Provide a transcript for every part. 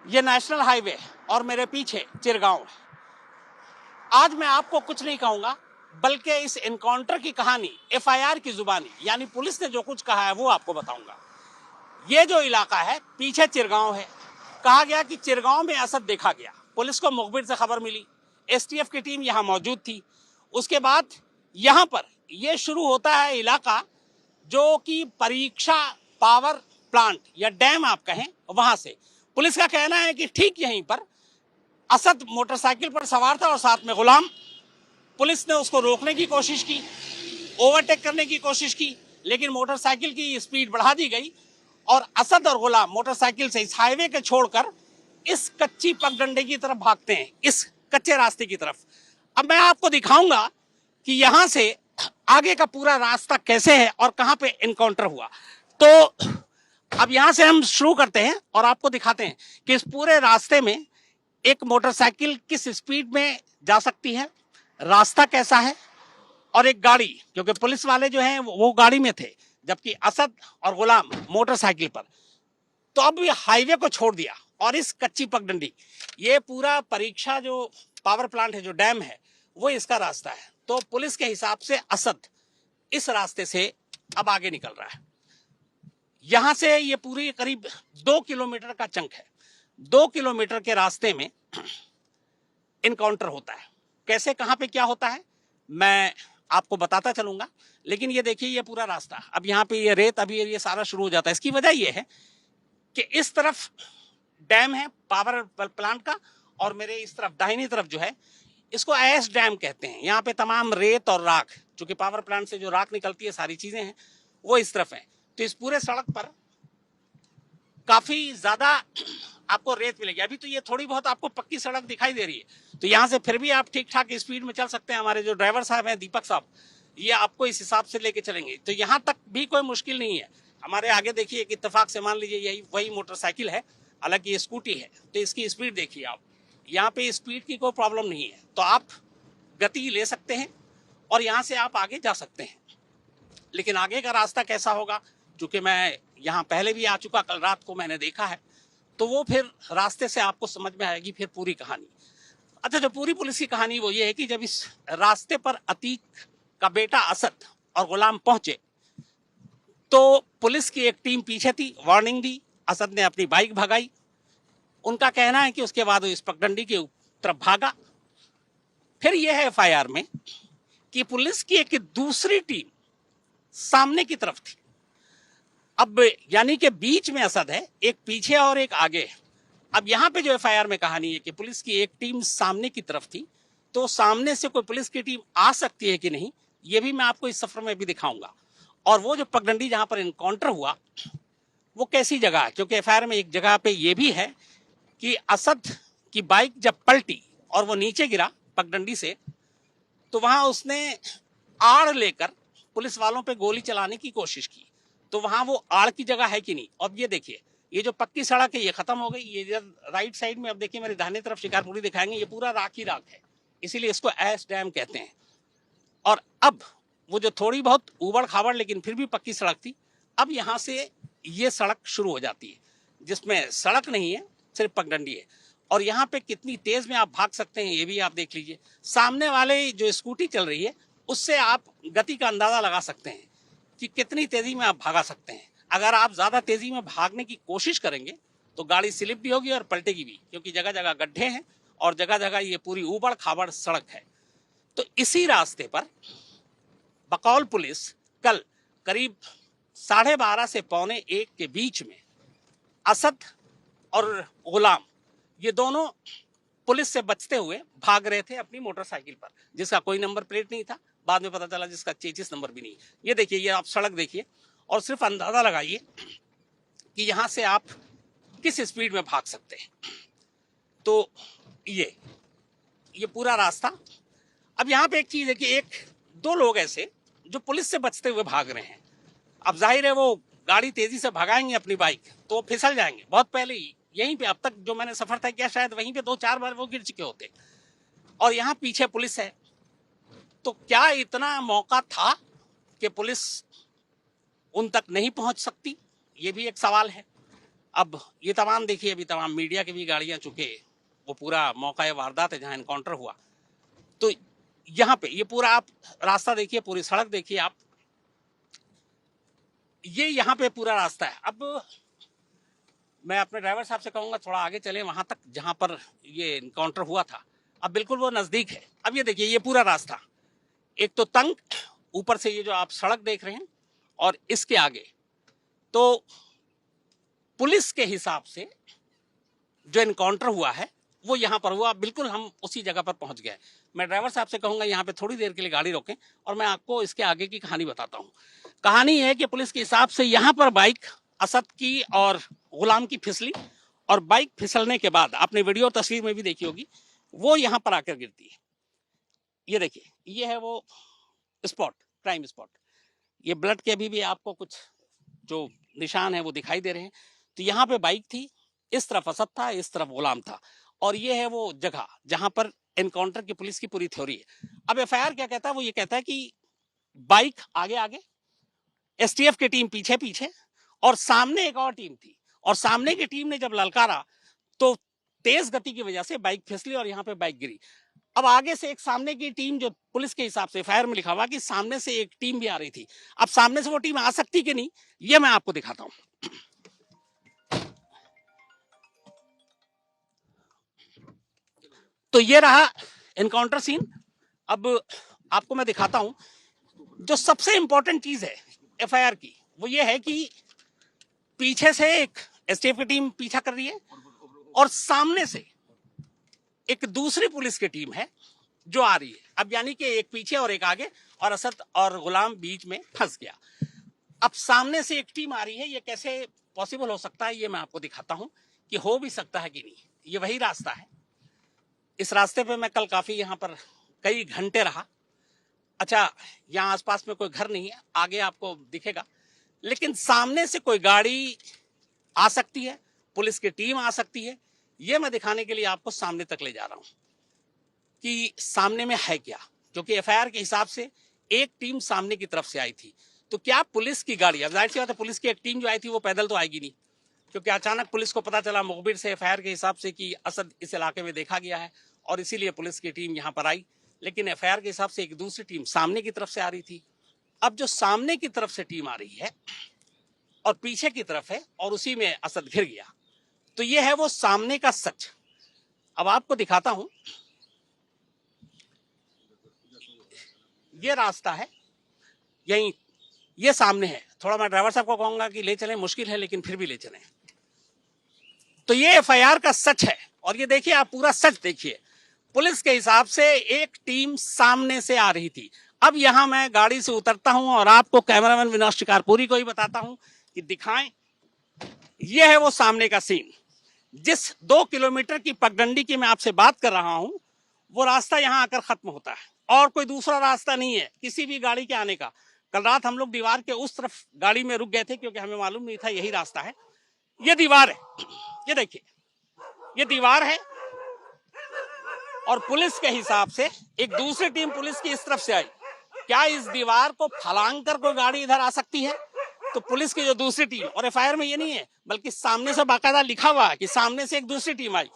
ये national highway और मेरे पीछे चिरगांव है। आज मैं आपको कुछ नहीं कहूंगा, बल्कि इस एनकाउंटर की कहानी एफआईआर की जुबानी, यानी पुलिस ने जो कुछ कहा है वो आपको बताऊंगा। ये जो इलाका है पीछे चिरगांव है। कहा गया कि चिरगांव में असद देखा गया। पुलिस को मुखबिर से खबर मिली, एसटीएफ की टीम यहां मौजूद थी। उसके बाद यहां पर यह शुरू होता है इलाका जो कि परीक्षा पावर प्लांट या डैम आप कहें, वहां से पुलिस का कहना है कि ठीक यहीं पर असद मोटरसाइकिल पर सवार था और साथ में गुलाम। पुलिस ने उसको रोकने की कोशिश की, ओवरटेक करने की कोशिश की, लेकिन मोटरसाइकिल की स्पीड बढ़ा दी गई और असद और गुलाम मोटरसाइकिल से इस हाईवे के छोड़कर इस कच्ची पगडंडे की तरफ भागते हैं, इस कच्चे रास्ते की तरफ। अब मैं आपको दिखाऊंगा कि यहां से आगे का पूरा रास्ता कैसे है और कहां पे एनकाउंटर हुआ। तो अब यहां से हम शुरू करते हैं और आपको दिखाते हैं कि इस पूरे रास्ते में एक मोटरसाइकिल किस स्पीड में जा सकती है, रास्ता कैसा है, और एक गाड़ी, क्योंकि पुलिस वाले जो हैं वो गाड़ी में थे जबकि असद और गुलाम मोटरसाइकिल पर। तो अब ये हाईवे को छोड़ दिया और इस कच्ची पगडंडी, ये पूरा परीक्षा जो पावर प्लांट है, जो डैम है, वो इसका रास्ता है। तो पुलिस के हिसाब से असद इस रास्ते से अब आगे निकल रहा है। यहां से ये पूरी करीब 2 किलोमीटर का चंक है। 2 किलोमीटर के रास्ते में इनकाउंटर होता है। कैसे, कहां पे क्या होता है, मैं आपको बताता चलूंगा। लेकिन ये देखिए, ये पूरा रास्ता, अब यहाँ पे ये रेत, अभी ये सारा शुरू हो जाता है। इसकी वजह ये है कि इस तरफ डैम है पावर प्लांट का, और मेरे इस तरफ दाहिनी तरफ जो है इसको ऐश डैम कहते हैं। यहाँ पे तमाम रेत और राख, चूंकि पावर प्लांट से जो राख निकलती है, सारी चीजें हैं, वो इस तरफ है। तो इस पूरे सड़क पर काफी ज्यादा आपको रेत मिलेगी। अभी तो ये थोड़ी बहुत आपको पक्की सड़क दिखाई दे रही है, तो यहाँ से फिर भी आप ठीक ठाक स्पीड में चल सकते हैं। हमारे जो ड्राइवर साहब हैं, दीपक साहब, ये आपको इस हिसाब से लेके चलेंगे। तो यहाँ तक भी कोई मुश्किल नहीं है। हमारे आगे देखिए, एक इत्तेफाक से मान लीजिए यही वही मोटरसाइकिल है, हालांकि ये स्कूटी है, तो इसकी स्पीड देखिए आप। यहाँ पे स्पीड की कोई प्रॉब्लम नहीं है, तो आप गति ले सकते हैं और यहाँ से आप आगे जा सकते हैं। लेकिन आगे का रास्ता कैसा होगा, चूंकि मैं यहाँ पहले भी आ चुका, कल रात को मैंने देखा है, तो वो फिर रास्ते से आपको समझ में आएगी फिर पूरी कहानी। अच्छा, जो पूरी पुलिस की कहानी वो ये है कि जब इस रास्ते पर अतीक का बेटा असद और गुलाम पहुंचे, तो पुलिस की एक टीम पीछे थी, वार्निंग दी, असद ने अपनी बाइक भगाई। उनका कहना है कि उसके बाद वो इस पगडंडी की तरफ भागा। फिर यह है एफआईआर में कि पुलिस की एक दूसरी टीम सामने की तरफ थी। अब यानी कि बीच में असद है, एक पीछे और एक आगे। अब यहाँ पे जो एफआईआर में कहानी है कि पुलिस की एक टीम सामने की तरफ थी, तो सामने से कोई पुलिस की टीम आ सकती है कि नहीं, ये भी मैं आपको इस सफर में भी दिखाऊंगा। और वो जो पगडंडी जहां पर इनकाउंटर हुआ, वो कैसी जगह है, क्योंकि एफआईआर में एक जगह पे ये भी है कि असद की बाइक जब पलटी और वो नीचे गिरा पगडंडी से, तो वहां उसने आड़ लेकर पुलिस वालों पे गोली चलाने की कोशिश की। तो वहां वो आड़ की जगह है कि नहीं। अब ये देखिए, ये जो पक्की सड़क है ये खत्म हो गई। ये इधर राइट साइड में अब देखिए, मेरी दाहिने तरफ शिकारपुरी दिखाएंगे, ये पूरा राख ही राख है, इसीलिए इसको ऐश डैम कहते हैं। और अब वो जो थोड़ी बहुत उबड़ खाबड़ लेकिन फिर भी पक्की सड़क थी, अब यहाँ से ये सड़क शुरू हो जाती है, जिसमें सड़क नहीं है, सिर्फ पगडंडी है। और यहाँ पे कितनी तेज में आप भाग सकते हैं ये भी आप देख लीजिए। सामने वाले जो स्कूटी चल रही है, उससे आप गति का अंदाजा लगा सकते हैं कि कितनी तेजी में आप भागा सकते हैं। अगर आप ज्यादा तेजी में भागने की कोशिश करेंगे तो गाड़ी स्लिप भी होगी और पलटेगी भी, क्योंकि जगह जगह गड्ढे हैं और जगह जगह ये पूरी ऊबड़ खाबड़ सड़क है। तो इसी रास्ते पर बकौल पुलिस कल करीब 12:30 से 12:45 के बीच में असद और गुलाम, ये दोनों पुलिस से बचते हुए भाग रहे थे अपनी मोटरसाइकिल पर, जिसका कोई नंबर प्लेट नहीं था। बाद में पता चला जिसका 33 नंबर भी नहीं। ये देखिए, ये आप सड़क देखिए और सिर्फ अंदाजा लगाइए कि यहां से आप किस स्पीड में भाग सकते हैं। तो ये पूरा रास्ता। अब यहाँ पे एक चीज है कि एक दो लोग ऐसे जो पुलिस से बचते हुए भाग रहे हैं। अब जाहिर है वो गाड़ी तेजी से भगाएंगे अपनी बाइक, तो वो फिसल जाएंगे। बहुत पहले ही यहीं पे, अब तक जो मैंने सफर तय किया, शायद वहीं पे 2-4 बार वो गिर चुके होते। और यहाँ पीछे पुलिस है, तो क्या इतना मौका था कि पुलिस उन तक नहीं पहुंच सकती, ये भी एक सवाल है। अब ये तमाम देखिए, अभी तमाम मीडिया की भी गाड़ियां चुके, वो पूरा मौका वारदात है जहां एनकाउंटर हुआ। तो यहाँ पे ये पूरा आप रास्ता देखिए, पूरी सड़क देखिए आप, ये यहाँ पे पूरा रास्ता है। अब मैं अपने ड्राइवर साहब से कहूंगा थोड़ा आगे चले वहां तक जहां पर ये एनकाउंटर हुआ था। अब बिल्कुल वो नजदीक है। अब ये देखिए, ये पूरा रास्ता एक तो तंग, ऊपर से ये जो आप सड़क देख रहे हैं, और इसके आगे तो पुलिस के हिसाब से जो एनकाउंटर हुआ है वो यहां पर हुआ। बिल्कुल हम उसी जगह पर पहुंच गए। मैं ड्राइवर साहब से कहूंगा यहां पे थोड़ी देर के लिए गाड़ी रोकें और मैं आपको इसके आगे की कहानी बताता हूं। कहानी है कि पुलिस के हिसाब से यहां पर बाइक असद की और गुलाम की फिसली, और बाइक फिसलने के बाद आपने वीडियो और तस्वीर में भी देखी होगी, वो यहां पर आकर गिरती है। ये देखिए, ये है वो स्पॉट, क्राइम स्पॉट। ये ब्लड के अभी भी आपको कुछ जो निशान है वो दिखाई दे रहे हैं। तो यहाँ पे बाइक थी, इस तरफ असद था, इस तरफ गुलाम था, और ये है वो जगह जहां पर एनकाउंटर की पुलिस की पूरी थ्योरी है। अब एफआईआर क्या कहता है, वो ये कहता है कि बाइक आगे आगे, एसटीएफ की टीम पीछे पीछे, और सामने एक और टीम थी, और सामने की टीम ने जब ललकारा तो तेज गति की वजह से बाइक फिसली और यहाँ पे बाइक गिरी। अब आगे से एक सामने की टीम, जो पुलिस के हिसाब से एफआईआर में लिखा हुआ कि सामने से एक टीम भी आ रही थी। अब सामने से वो टीम आ सकती कि नहीं, ये मैं आपको दिखाता हूं। तो ये रहा एनकाउंटर सीन। अब आपको मैं दिखाता हूं, जो सबसे इंपॉर्टेंट चीज है एफआईआर की वो ये है कि पीछे से एक एसटीएफ की टीम पीछा कर रही है, और सामने से एक दूसरी पुलिस की टीम है जो आ रही है। अब यानी कि एक पीछे और एक आगे, और असद और गुलाम बीच में फंस गया। अब सामने से एक टीम आ रही है, ये कैसे पॉसिबल हो सकता है ये मैं आपको दिखाता हूं कि हो भी सकता है कि नहीं। ये वही रास्ता है। इस रास्ते पे मैं कल काफी यहाँ पर कई घंटे रहा। अच्छा, यहाँ आसपास में कोई घर नहीं है, आगे आपको दिखेगा, लेकिन सामने से कोई गाड़ी आ सकती है, पुलिस की टीम आ सकती है। ये मैं दिखाने के लिए आपको सामने तक ले जा रहा हूं कि सामने में है क्या, क्योंकि एफआईआर के हिसाब से एक टीम सामने की तरफ से आई थी। तो क्या पुलिस की गाड़ी, अब जाहिर सी बात है पुलिस की एक टीम जो आई थी वो पैदल तो आएगी नहीं, क्योंकि अचानक पुलिस को पता चला मुखबिर से एफआईआर के हिसाब से कि असद इस इलाके में देखा गया है, और इसीलिए पुलिस की टीम यहां पर आई। लेकिन एफआईआर के हिसाब से एक दूसरी टीम सामने की तरफ से आ रही थी। अब जो सामने की तरफ से टीम आ रही है और पीछे की तरफ है, और उसी में असद घिर गया। तो ये है वो सामने का सच। अब आपको दिखाता हूं, ये रास्ता है, यही ये सामने है। थोड़ा मैं ड्राइवर साहब को कहूंगा कि ले चलें, मुश्किल है लेकिन फिर भी ले चलें। तो ये एफआईआर का सच है, और ये देखिए आप पूरा सच देखिए। पुलिस के हिसाब से एक टीम सामने से आ रही थी। अब यहां मैं गाड़ी से उतरता हूं और आपको कैमरामैन विनोद शिकारपुरी को ही बताता हूं कि दिखाएं। यह है वो सामने का सीन। जिस 2 किलोमीटर की पगडंडी की मैं आपसे बात कर रहा हूं, वो रास्ता यहां आकर खत्म होता है, और कोई दूसरा रास्ता नहीं है किसी भी गाड़ी के आने का। कल रात हम लोग दीवार के उस तरफ गाड़ी में रुक गए थे, क्योंकि हमें मालूम नहीं था यही रास्ता है। ये दीवार है, ये देखिए, ये दीवार है, और पुलिस के हिसाब से एक दूसरी टीम पुलिस की इस तरफ से आई। क्या इस दीवार को फलांग कर कोई गाड़ी इधर आ सकती है? तो पुलिस की जो दूसरी टीम, और एफआईआर में ये नहीं है बल्कि सामने से बाकायदा लिखा हुआ है कि सामने से एक दूसरी टीम आई।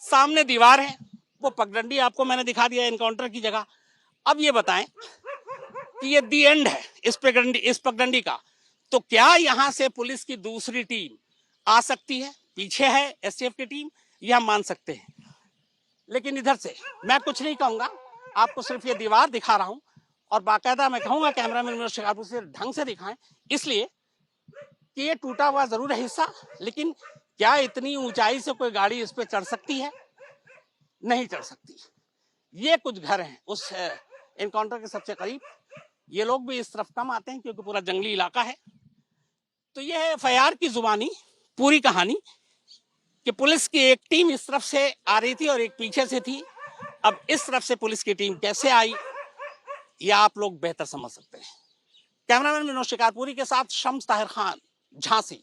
सामने दीवार है, वो पगडंडी आपको मैंने दिखा दिया एनकाउंटर की जगह। अब ये बताएं कि ये दी एंड है इस पगडंडी का। तो क्या यहां से पुलिस की दूसरी टीम आ सकती है? पीछे है एसटीएफ की टीम, यह हम मान सकते हैं, लेकिन इधर से मैं कुछ नहीं कहूंगा, आपको सिर्फ ये दीवार दिखा रहा हूं। और बाकायदा मैं कहूंगा कैमरामैन शिकारपुर से ढंग से दिखाएं, इसलिए कि ये टूटा हुआ जरूर है हिस्सा, लेकिन क्या इतनी ऊंचाई से कोई गाड़ी इस पे चढ़ सकती है? नहीं चढ़ सकती। ये कुछ घर हैं उस एनकाउंटर के सबसे करीब। ये लोग भी इस तरफ कम आते हैं क्योंकि पूरा जंगली इलाका है। तो ये है एफआईआर की जुबानी पूरी कहानी कि पुलिस की एक टीम इस तरफ से आ रही थी और एक पीछे से थी। अब इस तरफ से पुलिस की टीम कैसे आई, ये आप लोग बेहतर समझ सकते हैं। कैमरामैन विनोद शिकारपुरी के साथ शम्स ताहिर खान, झांसी।